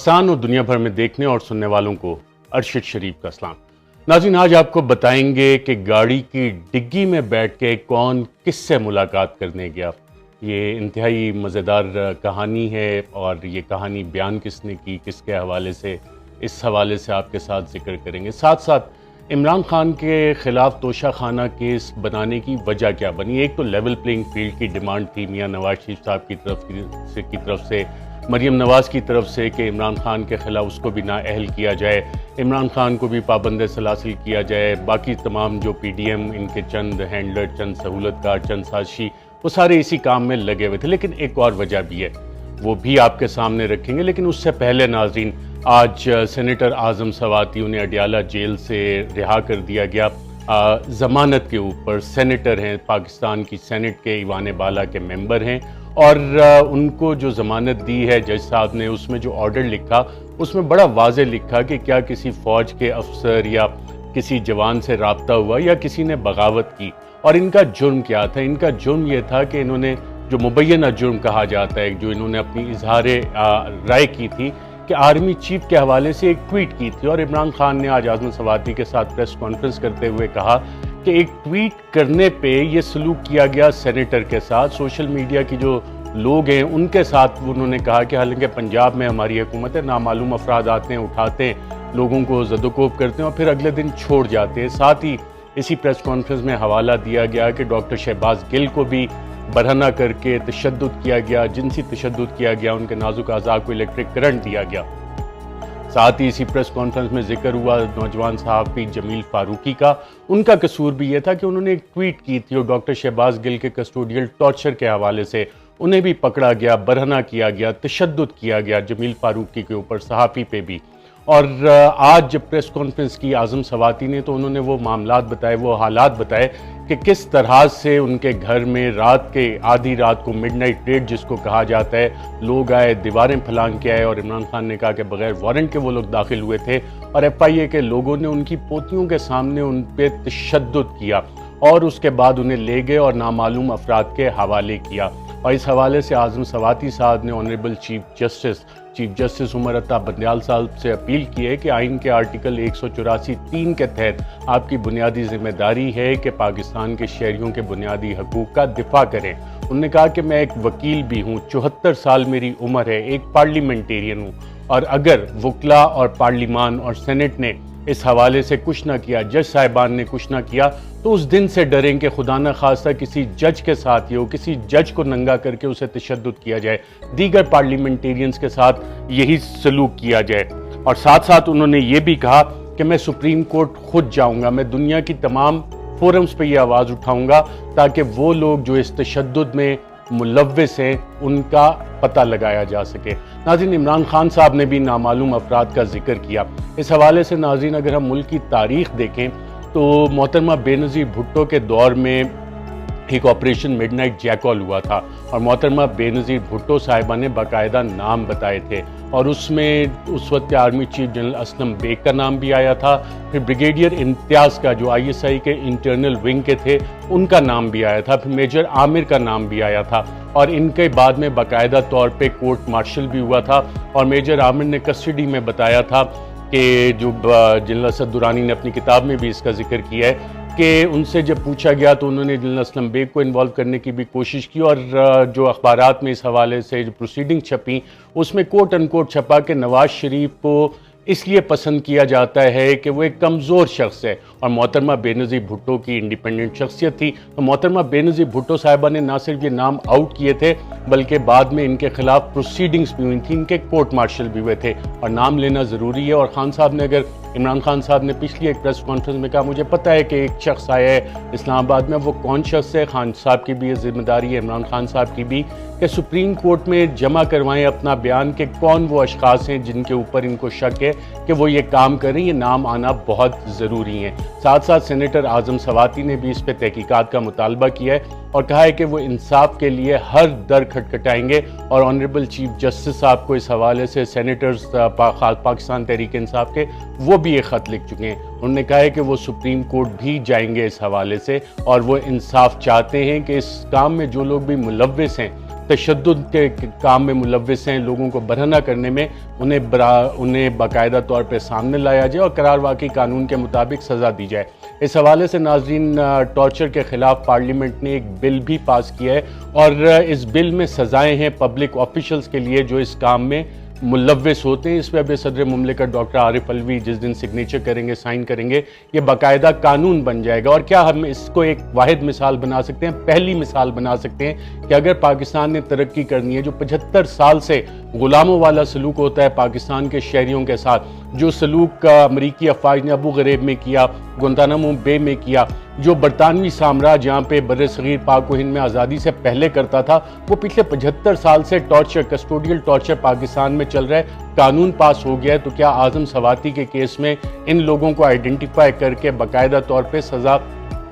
पाकिस्तान और दुनिया भर में देखने और सुनने वालों को अरशद शरीफ का सलाम। नाज़रीन, आज आपको बताएंगे कि गाड़ी की डिग्गी में बैठ के कौन किससे मुलाकात करने गया। ये इंतहाई मज़ेदार कहानी है और ये कहानी बयान किसने की, किसके हवाले से, इस हवाले से आपके साथ जिक्र करेंगे। साथ साथ इमरान खान के ख़िलाफ़ तोशा खाना केस बनाने की वजह क्या बनी। एक तो लेवल प्लेइंग फील्ड की डिमांड थी मियाँ नवाज शरीफ साहब की तरफ से मरीम नवाज़ की तरफ से कि इमरान खान के ख़िलाफ़ उसको भी नाअहल किया जाए, इमरान खान को भी पाबंद सलासिल किया जाए। बाकी तमाम जो PDM इनके चंद हैंडलर, चंद सहूलतकार, चंद साजिशी, वो सारे इसी काम में लगे हुए थे। लेकिन एक और वजह भी है, वो भी आपके सामने रखेंगे। लेकिन उससे पहले नाज़रीन, आज सेनेटर आज़म सवाती, उन्हें अडियाला जेल से रिहा कर दिया गया ज़मानत के ऊपर। सेनेटर हैं, पाकिस्तान की सेनेट के ईवान बाला के मेंबर हैं और उनको जो ज़मानत दी है जज साहब ने, उसमें जो ऑर्डर लिखा उसमें बड़ा वाज़ेह लिखा कि क्या किसी फ़ौज के अफसर या किसी जवान से रब्ता हुआ या किसी ने बगावत की। और इनका जुर्म क्या था? इनका जुर्म ये था कि इन्होंने जो मुबैना जुर्म कहा जाता है, जो इन्होंने अपनी इजहार राय की थी कि आर्मी चीफ के हवाले से एक ट्वीट की थी। और इमरान खान ने आज आज़म सवाती के साथ प्रेस कॉन्फ्रेंस करते हुए कहा कि एक ट्वीट करने पे ये सलूक किया गया सेनेटर के साथ, सोशल मीडिया की जो लोग हैं उनके साथ। उन्होंने कहा कि हालांकि पंजाब में हमारी हुकूमत है, नामालूम अफराद आते हैं, उठाते हैं, लोगों को ज़दोकोब करते हैं और फिर अगले दिन छोड़ जाते हैं। साथ ही इसी प्रेस कॉन्फ्रेंस में हवाला दिया गया कि डॉक्टर शहबाज गिल को भी बरहना करके तशद्दुद किया गया, जिनसी तशद्दुद किया गया, उनके नाजुक अज़ा को इलेक्ट्रिक करंट दिया गया। साथ ही इसी प्रेस कॉन्फ्रेंस में जिक्र हुआ नौजवान सहाफ़ी जमील फारूकी का। उनका कसूर भी ये था कि उन्होंने एक ट्वीट की थी और डॉक्टर शहबाज गिल के कस्टोडियल टॉर्चर के हवाले से उन्हें भी पकड़ा गया, बरहना किया गया, तशद्दुद किया गया जमील फारूकी के ऊपर, सहाफ़ी पे भी। और आज जब प्रेस कॉन्फ्रेंस की आज़म सवाती ने, तो उन्होंने वो मामलात बताए, वो हालात बताए कि किस तरह से उनके घर में रात के आधी रात को मिडनाइट रेड जिसको कहा जाता है, लोग आए, दीवारें फलांग के आए और इमरान खान ने कहा कि बगैर वारंट के वो लोग दाखिल हुए थे और FIA के लोगों ने उनकी पोतियों के सामने उन पर तशद्दुद किया और उसके बाद उन्हें ले गए और नामालूम अफराद के हवाले किया। और इस हवाले से आज़म सवाती साहब ने honourable chief justice Umar Ata Bandial साहब से अपील की है कि आइन के आर्टिकल 184(3) के तहत आपकी बुनियादी जिम्मेदारी है कि पाकिस्तान के शहरियों के बुनियादी हकूक़ का दिफा करें। उन्होंने कहा कि मैं एक वकील भी हूँ, 74 साल मेरी उम्र है, एक पार्लियामेंटेरियन हूँ, और अगर वकला और पार्लिमान और सेनेट ने इस हवाले से कुछ ना किया, जज साहिबान ने कुछ ना किया, तो उस दिन से डरें कि खुदा न खास्ता किसी जज के साथ हो, किसी जज को नंगा करके उसे तशद्दुद किया जाए, दीगर पार्लियामेंटेरियंस के साथ यही सलूक किया जाए। और साथ साथ उन्होंने ये भी कहा कि मैं सुप्रीम कोर्ट खुद जाऊंगा, मैं दुनिया की तमाम फोरम्स पे ये आवाज़ उठाऊंगा ताकि वो लोग जो इस तशद्दुद में मुलव्विस हैं उनका पता लगाया जा सके। नाज़रीन, इमरान खान साहब ने भी नामालूम अफराद का जिक्र किया। इस हवाले से नाज़रीन, अगर हम मुल्क की तारीख़ देखें तो मोहतरमा बेनज़ीर भुट्टो के दौर में एक ऑपरेशन मिडनाइट जैकॉल हुआ था और मोहतरमा बेनज़ीर भुट्टो साहिबा ने बाकायदा नाम बताए थे और उसमें उस वक्त army chief general Aslam Beg का नाम भी आया था। फिर ब्रिगेडियर इम्तियाज़ का, जो ISI के इंटरनल विंग के थे, उनका नाम भी आया था। फिर मेजर आमिर का नाम भी आया था और इनके बाद में बाकायदा तौर पे कोर्ट मार्शल भी हुआ था। और मेजर आमिर ने कस्टडी में बताया था कि जो जनरल असद दुरानी ने अपनी किताब में भी इसका जिक्र किया है कि उनसे जब पूछा गया तो उन्होंने जनरल असलम बेग को इन्वॉल्व करने की भी कोशिश की। और जो अखबारात में इस हवाले से जो प्रोसीडिंग छपी उसमें कोट अनकोट छपा कि नवाज शरीफ को इसलिए पसंद किया जाता है कि वो एक कमज़ोर शख्स है और मोहतरमा बेनज़ीर भुट्टो की इंडिपेंडेंट शख्सियत थी। तो मोहतरमा बेनज़ीर भुट्टो साहिबा ने ना सिर्फ ये नाम आउट किए थे बल्कि बाद में इनके खिलाफ प्रोसीडिंग्स भी हुई थी, इनके कोर्ट मार्शल भी हुए थे। और नाम लेना ज़रूरी है। और खान साहब ने, अगर इमरान खान साहब ने पिछली एक प्रेस कॉन्फ्रेंस में कहा, मुझे पता है कि एक शख्स आया है इस्लामाबाद में, वो कौन शख्स है, खान साहब की भी ये जिम्मेदारी है, इमरान खान साहब की भी, कि सुप्रीम कोर्ट में जमा करवाएं अपना बयान कि कौन वो अशखास हैं जिनके ऊपर इनको शक है कि वो ये काम करें। ये नाम आना बहुत ज़रूरी है। साथ साथ सेनेटर आज़म सवाती ने भी इस पर तहकीकात का मुतालबा किया है और कहा है कि वो इंसाफ के लिए हर दर खटखटाएंगे। और ऑनरेबल चीफ जस्टिस साहब को इस हवाले से सेनेटर्स पाकिस्तान तहरीक इंसाफ के, वो भी एक ख़त लिख चुके हैं। उन्होंने कहा है कि वो सुप्रीम कोर्ट भी जाएंगे इस हवाले से और वो इंसाफ चाहते हैं कि इस काम में जो लोग भी मुलव्विस हैं तशद्दुद के काम में मुलव्विस हैं, लोगों को बरहना करने में, उन्हें बाकायदा तौर पर सामने लाया जाए और करार वाक़ई कानून के मुताबिक सज़ा दी जाए। इस हवाले से नाज़रीन, टॉर्चर के ख़िलाफ़ पार्लियामेंट ने एक बिल भी पास किया है और इस बिल में सज़ाएँ हैं पब्लिक ऑफिशल्स के लिए जो इस काम में मुलव्विस होते हैं। इस पर अब सदर मुमलिकत डॉक्टर आरिफ अलवी जिस दिन सिग्नेचर करेंगे, साइन करेंगे, ये बाकायदा कानून बन जाएगा। और क्या हम इसको एक वाहिद मिसाल बना सकते हैं, पहली मिसाल बना सकते हैं कि अगर पाकिस्तान ने तरक्की करनी है, जो 75 साल से गुलामों वाला सलूक होता है पाकिस्तान के शहरियों के साथ, जो सलूक अमरीकी अफवाज ने अबू गरीब में किया, गुंतानामो बे में किया, जो बरतानवी साम्राज्य यहाँ पे बर सगीर पाक व हिंद में आज़ादी से पहले करता था, वो पिछले 75 साल से टॉर्चर, कस्टोडियल टॉर्चर पाकिस्तान में चल रहा है। कानून पास हो गया है, तो क्या आज़म सवाती के केस में इन लोगों को आइडेंटिफाई करके बाकायदा तौर पर सज़ा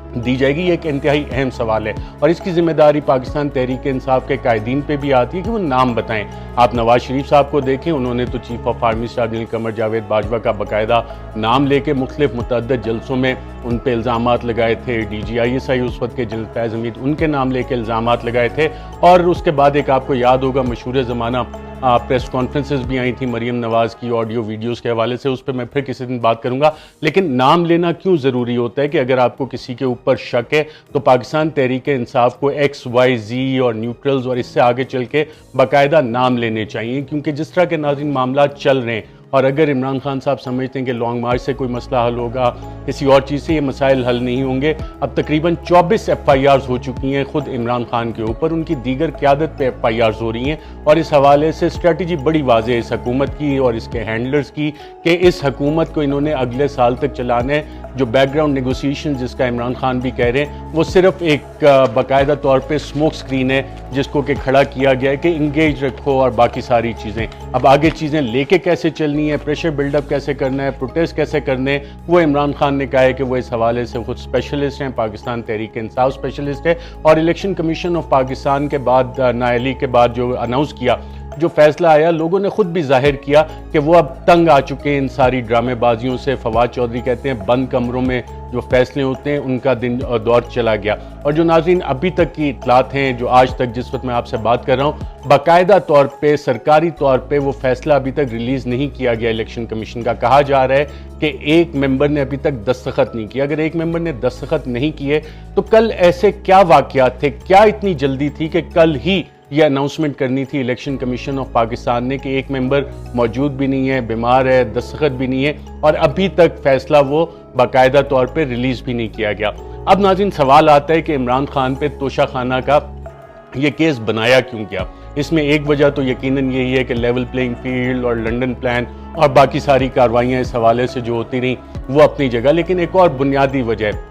दी जाएगी? ये एक इंतहाई अहम सवाल है और इसकी जिम्मेदारी पाकिस्तान तहरीक इंसाफ के कायदीन पे भी आती है कि वो नाम बताएं। आप नवाज शरीफ साहब को देखें, उन्होंने तो chief of army staff general Qamar Javed Bajwa का बाकायदा नाम लेके मुख्तलिफ मुतअद्दिद जलसों में उन पर इल्ज़ामात लगाए थे। DGISI उस वक्त के जनरल फैज़ हमीद, उनके नाम लेके इल्ज़ामात लगाए थे। और उसके बाद एक आपको याद होगा मशहूर ज़माना प्रेस कॉन्फ्रेंसेस भी आई थी मरीम नवाज़ की ऑडियो वीडियोस के हवाले से, उस पर मैं फिर किसी दिन बात करूंगा। लेकिन नाम लेना क्यों ज़रूरी होता है कि अगर आपको किसी के ऊपर शक है तो पाकिस्तान तहरीक इंसाफ को XYZ और न्यूट्रल्स और इससे आगे चल के बाकायदा नाम लेने चाहिए, क्योंकि जिस तरह के नाज़रीन मामला चल रहे हैं और अगर इमरान खान साहब समझते हैं कि लॉन्ग मार्च से कोई मसला हल होगा, किसी और चीज़ से ये मसाइल हल नहीं होंगे। अब तकरीबन 24 FIRs हो चुकी हैं खुद इमरान खान के ऊपर, उनकी दीगर क़यादत पे FIRs हो रही हैं और इस हवाले से स्ट्रेटजी बड़ी वाज़ेह है इस हुकूमत की और इसके हैंडलर्स की कि इस हुकूमत को इन्होंने अगले साल तक चलाना है। जो बैकग्राउंड नेगोशिएशन जिसका इमरान खान भी कह रहे हैं, वो सिर्फ एक बाकायदा तौर पर स्मोक स्क्रीन है जिसको कि खड़ा किया गया है कि इंगेज रखो और बाकी सारी चीज़ें। अब आगे चीज़ें लेके कैसे चलनी है, प्रेशर बिल्डअप कैसे करना है, प्रोटेस्ट कैसे करने हैं, वो इमरान खान ने कहा है कि वो इस हवाले से खुद स्पेशलिस्ट हैं, पाकिस्तान तहरीक इंसाफ स्पेशलिस्ट है। और इलेक्शन कमीशन ऑफ पाकिस्तान के बाद नाअहली के बाद जो अनाउंस किया, जो फैसला आया, लोगों ने खुद भी जाहिर किया कि वो अब तंग आ चुके हैं इन सारी ड्रामेबाजियों से। फवाद चौधरी कहते हैं बंद कमरों में जो फैसले होते हैं उनका दिन और दौर चला गया। और जो नाज़रीन अभी तक की इतलात हैं, जो आज तक जिस वक्त मैं आपसे बात कर रहा हूँ, बाकायदा तौर पे सरकारी तौर पे वो फैसला अभी तक रिलीज़ नहीं किया गया इलेक्शन कमीशन का। कहा जा रहा है कि एक मेंबर ने अभी तक दस्तखत नहीं किया। अगर एक मेंबर ने दस्तखत नहीं किए तो कल ऐसे क्या वाक़यात थे, क्या इतनी जल्दी थी कि कल ही ये अनाउंसमेंट करनी थी इलेक्शन कमीशन ऑफ पाकिस्तान ने कि एक मेंबर मौजूद भी नहीं है, बीमार है, दस्तखत भी नहीं है और अभी तक फैसला वो बाकायदा तौर पे रिलीज़ भी नहीं किया गया। अब नाज़रीन सवाल आता है कि इमरान खान पे तोशाखाना का ये केस बनाया क्यों गया? इसमें एक वजह तो यकीनन यही है कि लेवल प्लेइंग फील्ड और लंदन प्लान और बाकी सारी कार्रवाइयाँ इस हवाले से जो होती रहीं वो अपनी जगह, लेकिन एक और बुनियादी वजह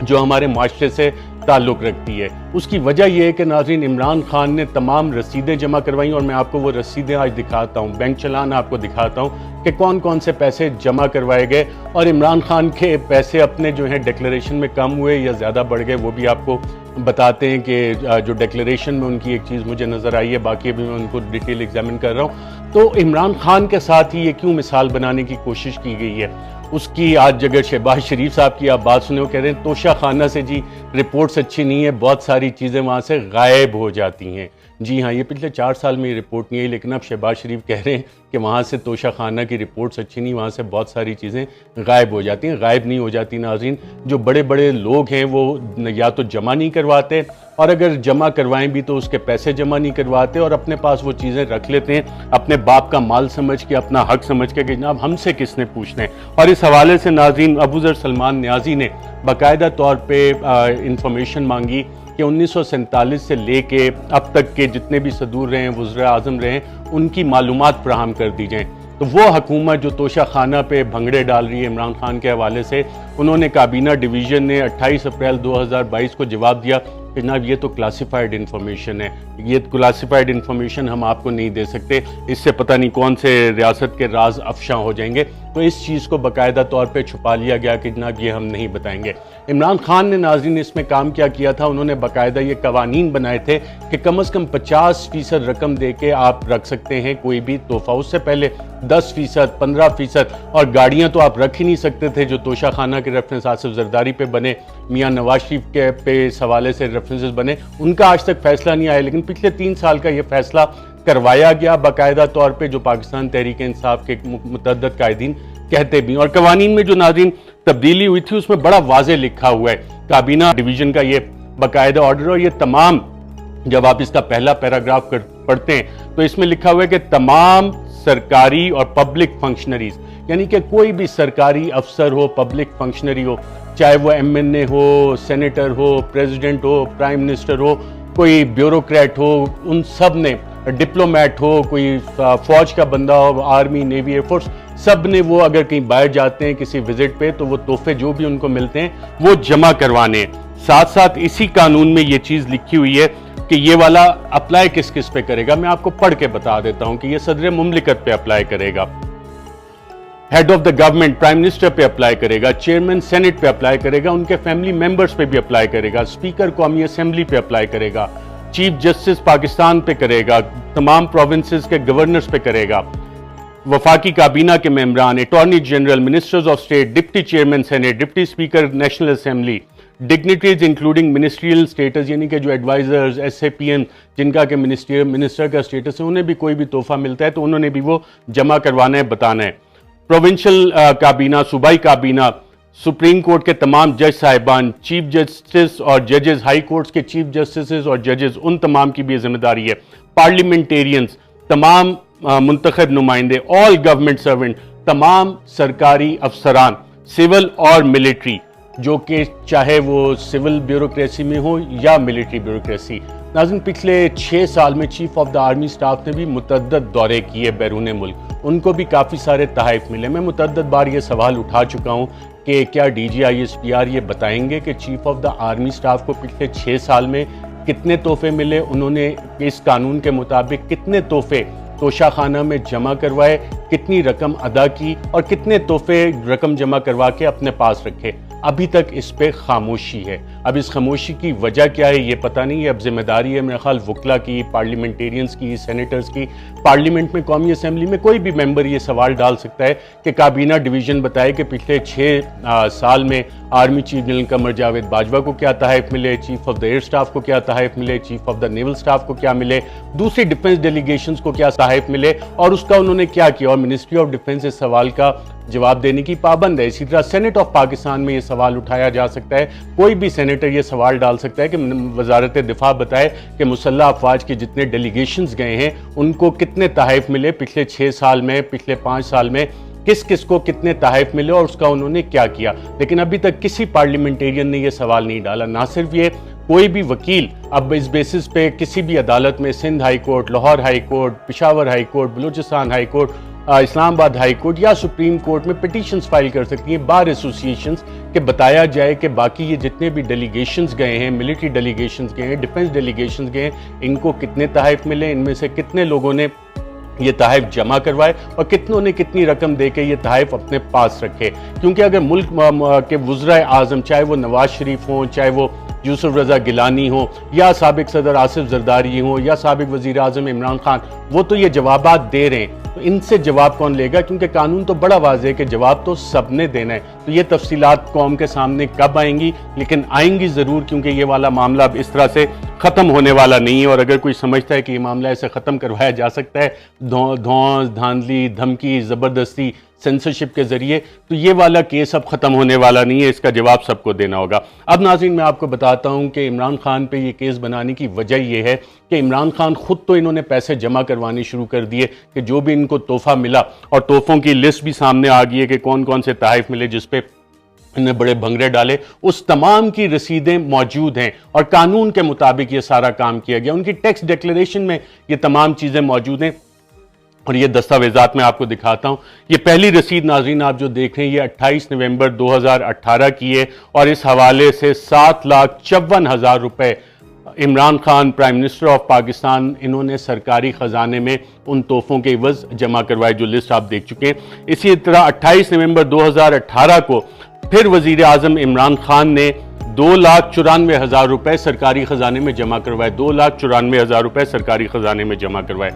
जो हमारे माशरे से ताल्लुक़ रखती है, उसकी वजह यह है कि नाज़रीन इमरान खान ने तमाम रसीदें जमा करवाई और मैं आपको वो रसीदें आज दिखाता हूँ, बैंक चलान आपको दिखाता हूँ कि कौन कौन से पैसे जमा करवाए गए और इमरान खान के पैसे अपने जो हैं डिक्लेरेशन में कम हुए या ज़्यादा बढ़ गए, वो भी आपको बताते हैं कि जो डिक्लेरेशन में उनकी एक चीज़ मुझे नज़र आई है, बाकी अभी मैं उनको डिटेल एग्जामिन कर रहा हूँ। तो इमरान खान के साथ ही ये क्यों मिसाल बनाने की कोशिश की गई है, उसकी आज जगह शहबाज शरीफ साहब की आप बात सुने, वो कह रहे हैं तोशाखाना से जी रिपोर्ट्स अच्छी नहीं है, बहुत सारी चीज़ें वहाँ से गायब हो जाती हैं। जी हाँ, ये पिछले 4 साल में ये रिपोर्ट नहीं आई, लेकिन अब शहबाज शरीफ कह रहे हैं कि वहाँ से तोशाखाना की रिपोर्ट्स अच्छी नहीं, वहाँ से बहुत सारी चीज़ें गायब हो जाती हैं। गायब नहीं हो जाती नाज़रीन, जो बड़े बड़े लोग हैं वो या तो जमा नहीं करवाते और अगर जमा करवाएं भी तो उसके पैसे जमा नहीं करवाते और अपने पास वो चीज़ें रख लेते हैं अपने बाप का माल समझ के, अपना हक समझ के कि जनाब हमसे किसने पूछना है। और इस हवाले से नाज़रीन अबू ज़र सलमान न्याजी ने बाकायदा तौर पर इंफॉर्मेशन मांगी कि 1947 से लेके अब तक के जितने भी सदूर रहे हैं, वज़ीर आज़म रहे हैं, उनकी मालूमात फराहम कर दी जाएँ। तो वो हुकूमत जो तोशाखाना पे भंगड़े डाल रही है इमरान खान के हवाले से, उन्होंने काबीना डिवीज़न ने 28 अप्रैल 2022 को जवाब दिया कि जनाब ये तो क्लासिफाइड इन्फॉर्मेशन है, ये क्लासिफाइड इन्फॉर्मेशन हम आपको नहीं दे सकते, इससे पता नहीं कौन से रियासत के राज अफशा हो जाएंगे। तो इस चीज़ को बाकायदा तौर पे छुपा लिया गया कि जनाब ये हम नहीं बताएंगे। इमरान खान ने नाज़रीन इसमें काम क्या किया था, उन्होंने बाकायदा ये कवानीन बनाए थे कि कम से कम 50% रकम दे के आप रख सकते हैं कोई भी तोहफा, उससे पहले 10%, 15%, और गाड़ियाँ तो आप रख ही नहीं सकते थे। जो तोशा खाना के रेफरेंस आसिफ जरदारी पे बने, मियाँ नवाज शरीफ के पे इस हवाले से रेफरेंसेस बने, उनका आज तक फैसला नहीं आया, लेकिन पिछले 3 साल का ये फैसला करवाया गया बाकायदा तौर पे, जो पाकिस्तान तहरीक इंसाफ के मुतअद्दिद कायदीन कहते भी। और कवानीन में जो नाज़रीन तब्दीली हुई थी उसमें बड़ा वाज़े लिखा हुआ है, काबीना डिवीज़न का ये बाकायदा ऑर्डर, और ये तमाम, जब आप इसका पहला पैराग्राफ पढ़ते हैं तो इसमें लिखा हुआ है कि तमाम सरकारी और पब्लिक फंक्शनरीज, यानी कि कोई भी सरकारी अफसर हो, पब्लिक फंक्शनरी हो, चाहे वो MNA हो, सेनेटर हो, प्रेसिडेंट हो, प्राइम मिनिस्टर हो, कोई ब्यूरोक्रेट हो, उन सब ने, डिप्लोमेट हो, कोई फौज का बंदा हो, आर्मी, नेवी, एयरफोर्स, सब ने वो अगर कहीं बाहर जाते हैं किसी विजिट पे तो वो तोहफे जो भी उनको मिलते हैं वो जमा करवाने। साथ साथ इसी कानून में ये चीज़ लिखी हुई है कि ये वाला अप्लाई किस किस पे करेगा। मैं आपको पढ़ के बता देता हूं कि ये सदर मुमलिकत पे अप्लाई करेगा, head of the government prime minister पे अप्लाई करेगा, चेयरमैन सेनेट पे अप्लाई करेगा, उनके फैमिली मेंबर्स पे भी अप्लाई करेगा, स्पीकर कौमी असेंबली पे अप्लाई करेगा, चीफ जस्टिस पाकिस्तान पे करेगा, तमाम प्रोविंसेस के गवर्नर्स पे करेगा, वफाकी काबीना के मेंबरान, attorney general, ministers of state, deputy chairman senate, deputy speaker national assembly, dignitaries including ministerial status, यानी कि जो एडवाइजर्स, SAPM जिनका के मिनिस्टर का स्टेटस है, उन्हें भी कोई भी तोहफा मिलता है तो उन्होंने भी वो जमा करवाना है, बताना है। प्रोविंशियल काबीना, सूबाई काबीना, सुप्रीम कोर्ट के तमाम जज साहिबान, चीफ जस्टिस और जजेस, हाई कोर्ट्स के चीफ जस्टिस और जजेस, उन तमाम की भी जिम्मेदारी है। पार्लियामेंटेरियंस, तमाम मुंतखब नुमाइंदे, ऑल गवर्नमेंट सर्वेंट, तमाम सरकारी अफसरान, सिविल और मिलिट्री, जो कि चाहे वो सिविल ब्यूरोक्रेसी में हो या मिलिट्री ब्यूरोक्रेसी। नाज़रीन, पिछले 6 साल में chief of the army staff ने भी मुतअद्दिद दौरे किए बैरून मुल्क, उनको भी काफ़ी सारे तहफ़ मिले। मैं मुतअद्दिद बार ये सवाल उठा चुका हूँ कि क्या DG ISPR ये बताएंगे कि chief of the army staff को पिछले 6 साल में कितने तोहफे मिले, उन्होंने इस कानून के मुताबिक कितने तोहफे तोशा खाना में जमा करवाए, कितनी रकम अदा की और कितने तोहफे रकम जमा करवा के अपने पास रखे। अभी तक इस पे खामोशी है। अब इस खामोशी की वजह क्या है ये पता नहीं है। अब जिम्मेदारी है मेरे ख्याल वकला की, पार्लियामेंटेरियंस की, सेनेटर्स की। पार्लियामेंट में, कौमी असेंबली में कोई भी मेंबर ये सवाल डाल सकता है कि काबीना डिवीज़न बताए कि पिछले 6 साल में army chief general Qamar Javed Bajwa को क्या तहफ़ मिले, chief of the air staff को क्या तहफ़ मिले, chief of the naval staff को क्या मिले, दूसरी डिफेंस डेलीगेशंस को क्या तहफ़ मिले और उसका उन्होंने क्या किया। और मिनिस्ट्री ऑफ डिफेंस इस सवाल का जवाब देने की पाबंद है। इसी तरह सेनेट ऑफ पाकिस्तान में ये सवाल उठाया जा सकता है, कोई भी सेनेटर ये सवाल डाल सकता है कि वजारत दिफा बताए कि मुसल्लह अफवाज के जितने डेलीगेशंस गए हैं उनको कितने तहफ़ मिले पिछले 6 साल में, पिछले 5 साल में, किस किस को कितने तहफ़ मिले और उसका उन्होंने क्या किया। लेकिन अभी तक किसी पार्लियामेंटेरियन ने यह सवाल नहीं डाला। ना सिर्फ ये, कोई भी वकील अब इस बेसिस पे किसी भी अदालत में, Sindh high court, Lahore high court, Peshawar high court, Balochistan high court, Islamabad high court या सुप्रीम कोर्ट में पिटीशंस फाइल कर सकती हैं बार एसोसिएशंस के बताया जाए कि बाकी ये जितने भी डेलीगेशंस गए हैं, मिलिट्री डेलीगेशंस गए हैं, डिफेंस डेलीगेशंस गए हैं, इनको कितने तहफ़ मिले, इनमें से कितने लोगों ने ये तहफ़ जमा करवाए और कितनों ने कितनी रकम दे के ये तहफ़ अपने पास रखे। क्योंकि अगर मुल्क के वज़राए आज़म, चाहे वो नवाज शरीफ हों, चाहे वो यूसुफ रज़ा गिलानी हो या साबिक सदर आसिफ जरदारी हो या साबिक वज़ीर आज़म इमरान खान, वो तो ये जवाबात दे रहे हैं, तो इनसे जवाब कौन लेगा? क्योंकि कानून तो बड़ा वाज़ेह है कि जवाब तो सबने देना है। तो ये तफसीलात कौम के सामने कब आएंगी, लेकिन आएंगी ज़रूर, क्योंकि ये वाला मामला अब इस तरह से ख़त्म होने वाला नहीं है। और अगर कोई समझता है कि ये मामला ऐसे ख़त्म करवाया जा सकता है धौंस, धांधली, धमकी, ज़बरदस्ती, सेंसरशिप के ज़रिए, तो ये वाला केस अब ख़त्म होने वाला नहीं है। इसका जवाब सबको देना होगा। अब नाज़रीन, मैं आपको बताता हूँ कि इमरान खान पे ये केस बनाने की वजह ये है कि इमरान खान खुद तो इन्होंने पैसे जमा करवाने शुरू कर दिए कि जो भी इनको तोहफ़ा मिला, और तोहफ़ों की लिस्ट भी सामने आ गई है कि कौन कौन से तहफ़ मिले जिस पे इन्हें बड़े भंगड़े डाले, उस तमाम की रसीदें मौजूद हैं और कानून के मुताबिक ये सारा काम किया गया। उनकी टैक्स डिक्लेरेशन में ये तमाम चीज़ें मौजूद हैं और ये दस्तावेजात मैं आपको दिखाता हूं। ये पहली रसीद नाज़रीन आप जो देख रहे हैं ये 28 नवंबर 2018 की है और इस हवाले से 7,54,000 रुपए Imran Khan prime minister of Pakistan, इन्होंने सरकारी ख़जाने में उन तोहफ़ों के इवज़ जमा करवाए, जो लिस्ट आप देख चुके हैं। इसी तरह 28 नवंबर 2018 को फिर वज़ीर आज़म इमरान खान ने 2,94,000 रुपये सरकारी ख़जाने में जमा करवाए, 2,94,000 रुपये सरकारी ख़जाने में जमा करवाए।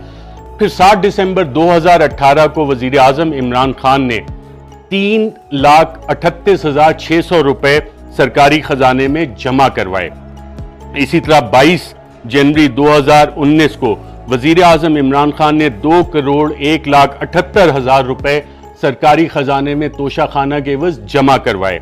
फिर 7 दिसंबर 2018 को वज़ीर आज़म इमरान खान ने 3,38,600 रुपये सरकारी ख़जाने में जमा करवाए। इसी तरह 22 जनवरी 2019 को वज़ीर आज़म इमरान खान ने 2,01,78,000 रुपये सरकारी ख़जाने में तोशाखाना के एवज़ जमा करवाए।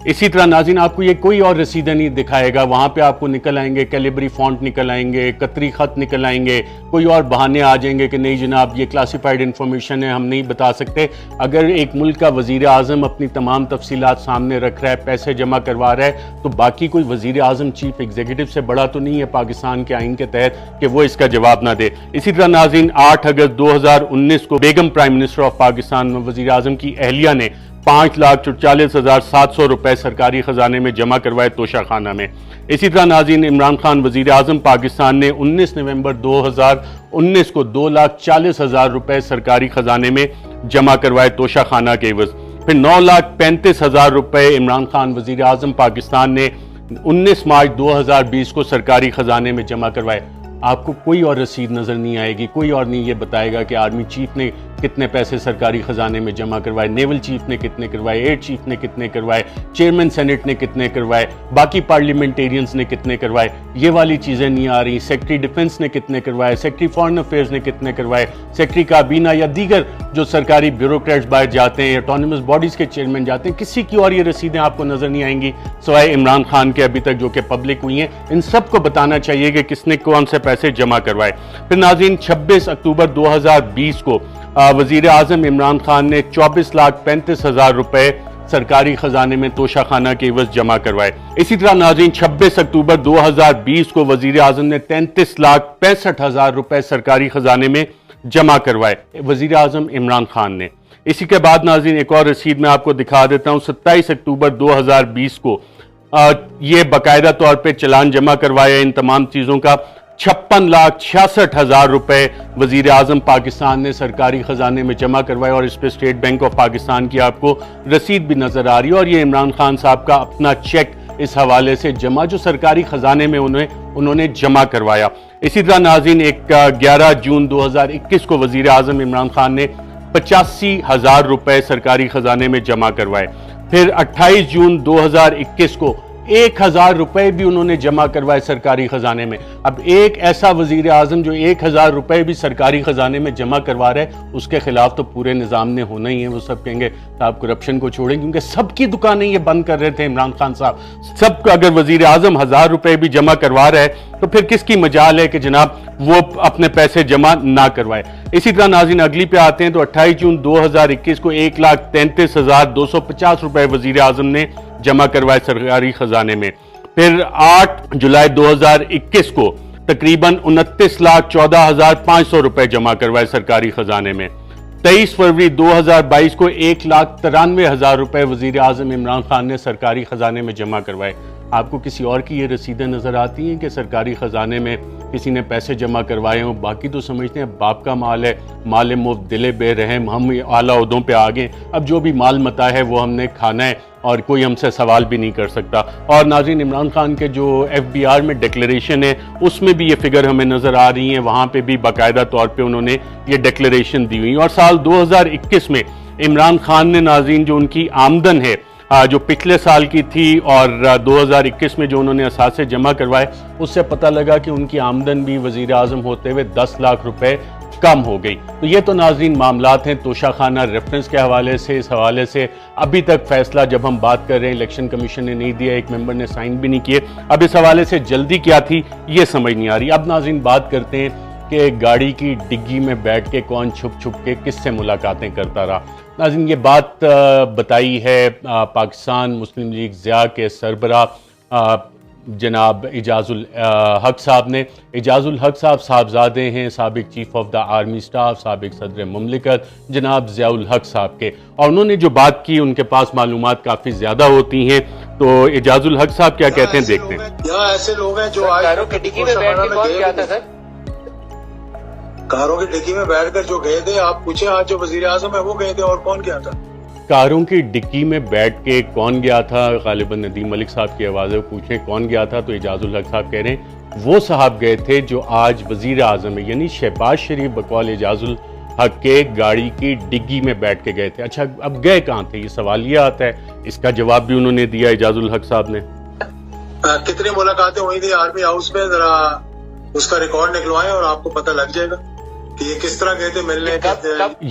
इसी तरह नाज़रीन, आपको ये कोई और रसीदें नहीं दिखाएगा, वहाँ पे आपको निकल आएंगे कैलिब्री फॉन्ट निकल आएंगे, कतरी ख़त निकल आएंगे, कोई और बहाने आ जाएंगे कि नहीं जनाब ये क्लासिफाइड इन्फॉर्मेशन है, हम नहीं बता सकते। अगर एक मुल्क का वज़ीर आज़म अपनी तमाम तफसीलात सामने रख रहा है, पैसे जमा करवा रहा है, तो बाकी कोई वज़ीर आज़म चीफ एग्जीक्यूटिव से बड़ा तो नहीं है पाकिस्तान के आइन के तहत कि वो इसका जवाब ना दे। इसी तरह नाज़रीन, 8 अगस्त 2019 को बेगम प्राइम मिनिस्टर ऑफ पाकिस्तान वज़ीर आज़म की अहलिया ने 5,44,700 रुपए सरकारी खजाने में जमा करवाए तोशाखाना में। इसी तरह नाज़रीन, इमरान खान वज़ीर आज़म पाकिस्तान ने 19 नवंबर 2019 को 2,40,000 रुपए सरकारी खजाने में जमा करवाए तोशाखाना के एवज़। फिर 9,35,000 रुपए इमरान खान वज़ीर आज़म पाकिस्तान ने 19 मार्च 2020 को सरकारी खजाने में जमा करवाए। आपको कोई और रसीद नज़र नहीं आएगी, कोई और नहीं ये बताएगा कि आर्मी चीफ ने कितने पैसे सरकारी खजाने में जमा करवाए, नेवल चीफ ने कितने करवाए, एयर चीफ ने कितने करवाए, चेयरमैन सेनेट ने कितने करवाए, बाकी पार्लियामेंटेरियंस ने कितने करवाए, ये वाली चीज़ें नहीं आ रही। सेक्रेटरी डिफेंस ने कितने करवाए, सेक्रेटरी फॉरेन अफेयर्स ने कितने करवाए, सेक्रेटरी काबीना या दीगर जो सरकारी ब्यूरोक्रेट्स बाहर जाते हैं, ऑटोनमस बॉडीज़ के चेयरमैन जाते हैं, किसी की और ये रसीदें आपको नज़र नहीं आएंगी सवाए इमरान खान के अभी तक जो कि पब्लिक हुई हैं। इन सबको बताना चाहिए कि किसने कौन से पैसे जमा करवाए। फिर नाज़रीन, 26 अक्टूबर 2020 को वज़ीर आज़म इमरान खान ने 24,35,000 रुपए सरकारी खजाने में तोशाखाना के एवज़ जमा करवाए। इसी तरह नाज़रीन, 26 अक्टूबर 2020 को वज़ीर आज़म ने 33,65,000 रुपए सरकारी खजाने में जमा करवाए, वज़ीर आज़म इमरान खान ने। इसी के बाद नाज़रीन, एक और रसीद मैं आपको दिखा देता हूँ। 27 अक्टूबर 2020 को ये बाकायदा तौर पर चलान जमा करवाया इन तमाम चीज़ों का। 56,66,000 रुपए वज़ीर आज़म पाकिस्तान ने सरकारी खजाने में जमा करवाए और इस पर स्टेट बैंक ऑफ पाकिस्तान की आपको रसीद भी नज़र आ रही है। और ये इमरान खान साहब का अपना चेक इस हवाले से जमा जो सरकारी खजाने में उन्होंने जमा करवाया। इसी तरह नाज़रीन, 11 जून 2021 को वज़ीर आज़म इमरान खान ने 85,000 रुपए सरकारी खजाने में जमा करवाए। फिर 28 जून 2021 को 1,000 रुपए भी उन्होंने जमा करवाए सरकारी खजाने में। अब एक ऐसा वजीर आजम जो 1,000 रुपए भी सरकारी खजाने में जमा करवा रहे हैं, उसके खिलाफ तो पूरे निज़ाम ने होना ही है। वो सब कहेंगे आप करप्शन को छोड़ें, क्योंकि सबकी दुकानें ये बंद कर रहे थे इमरान खान साहब। सब अगर वजीर आजम 1,000 रुपए भी जमा करवा रहे हैं तो फिर किसकी मजाल है कि जनाब वो अपने पैसे जमा ना करवाए। इसी तरह नाज़रीन, अगली पे आते हैं तो 28 जून 2021 को 1,33,250 रुपए वजीर आजम ने जमा करवाए सरकारी खजाने में। फिर 8 जुलाई 2021 को तकरीबन 29,14,500 रुपए जमा करवाए सरकारी खजाने में। 23 फरवरी 2022 को 1,93,000 रुपए वजीर आजम इमरान खान ने सरकारी खजाने में जमा करवाए। आपको किसी और की ये रसीदें नजर आती हैं कि सरकारी खजाने में किसी ने पैसे जमा करवाए हों? बाकी तो समझते हैं बाप का माल है, माल मुफ्त दिले बेरहम, हम आला उहदों पे आ गए, अब जो भी माल मता है वो हमने खाना है और कोई हमसे सवाल भी नहीं कर सकता। और नाज़रीन, इमरान खान के जो FBR में डिक्लेरेशन है उसमें भी ये फिगर हमें नज़र आ रही है, वहाँ पे भी बाकायदा तौर पे उन्होंने ये डिक्लेरेशन दी हुई। और साल 2021 में इमरान खान ने नाज़रीन जो उनकी आमदन है जो पिछले साल की थी और 2021 में जो उन्होंने असासे जमा करवाए, उससे पता लगा कि उनकी आमदन भी वज़ीर आज़म होते हुए 10 लाख रुपए कम हो गई। तो ये तो नाज़रीन मामलात हैं तोशाखाना रेफरेंस के हवाले से। इस हवाले से अभी तक फैसला जब हम बात कर रहे हैं इलेक्शन कमीशन ने नहीं दिया, एक मेंबर ने साइन भी नहीं किए। अब इस हवाले से जल्दी क्या थी ये समझ नहीं आ रही। अब नाज़रीन बात करते हैं कि गाड़ी की डिग्गी में बैठ के कौन छुप छुप के किससे मुलाकातें करता रहा। नाज़रीन, ये बात बताई है पाकिस्तान मुस्लिम लीग ज़िया के सरबराह जनाब एजाजुल हक साहब ने। एजाजुल हक साहब साहबजादे हैं साबिक chief of the army staff, साबिक सदर मुमलिकत जनाब ज़ियाउल हक साहब के, और उन्होंने जो बात की उनके पास मालूमात काफ़ी ज़्यादा होती हैं। तो एजाजुल हक साहब क्या कहते हैं, देखते हैं। यहाँ ऐसे लोग हैं जो आज कारों की डिक्की में बैठ के कौन गया था सर? कारों की डिक्की में बैठकर जो गए थे, आप पूछे आज जो वजीर आजम है वो गए थे, और कौन गया था? कारों की डिक्की में बैठ के कौन गया था? गालिबन नदीम मलिक साहब की आवाज़ है, पूछें कौन गया था, तो एजाजुल हक साहब कह रहे हैं वो साहब गए थे जो आज वजीर आजम है, यानी शहबाज शरीफ बकौल एजाजुल हक के गाड़ी की डिग्गी में बैठ के गए थे। अच्छा, अब गए कहाँ थे, ये सवाल ये आता है। इसका जवाब भी उन्होंने दिया एजाजुल हक साहब ने। कितनी मुलाकातें हुई थी आर्मी हाउस में, जरा उसका रिकॉर्ड निकलवाएं और आपको पता लग जाएगा कि ये किस तरह गए थे मिलने।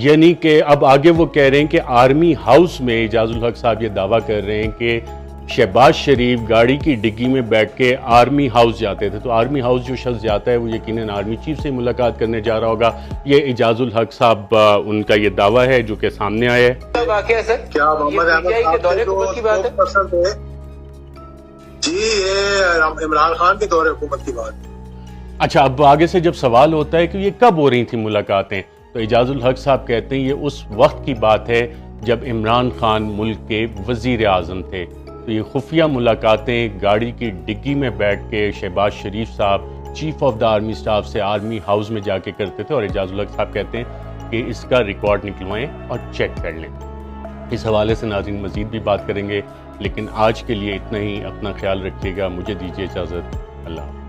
यानी कि अब आगे वो कह रहे हैं कि आर्मी हाउस में एजाजुल हक साहब ये दावा कर रहे हैं कि शहबाज शरीफ गाड़ी की डिग्गी में बैठ के आर्मी हाउस जाते थे। तो आर्मी हाउस जो शख्स जाता है वो यकीनन आर्मी चीफ से मुलाकात करने जा रहा होगा। ये एजाजुल हक साहब उनका ये दावा है जो कि सामने आया है। क्या मोहम्मद अहमद के दौरे हुकूमत की बात है? जी, ये इमरान खान के दौरे हुकूमत की बात है। अच्छा, अब आगे से जब सवाल होता है कि ये कब हो रही थी मुलाकातें, तो एजाजुल हक साहब कहते हैं ये उस वक्त की बात है जब इमरान खान मुल्क के वजीर आजम थे। तो ये खुफिया मुलाकातें गाड़ी की डिग्गी में बैठ के शहबाज शरीफ साहब chief of the army staff से आर्मी हाउस में जाके करते थे। और एजाजुल हक साहब कहते हैं कि इसका रिकॉर्ड निकलवाएं और चेक कर लें। इस हवाले से नाज़रीन मज़ीद भी बात करेंगे, लेकिन आज के लिए इतना ही। अपना ख्याल रखिएगा, मुझे दीजिए इजाज़त। अल्लाह।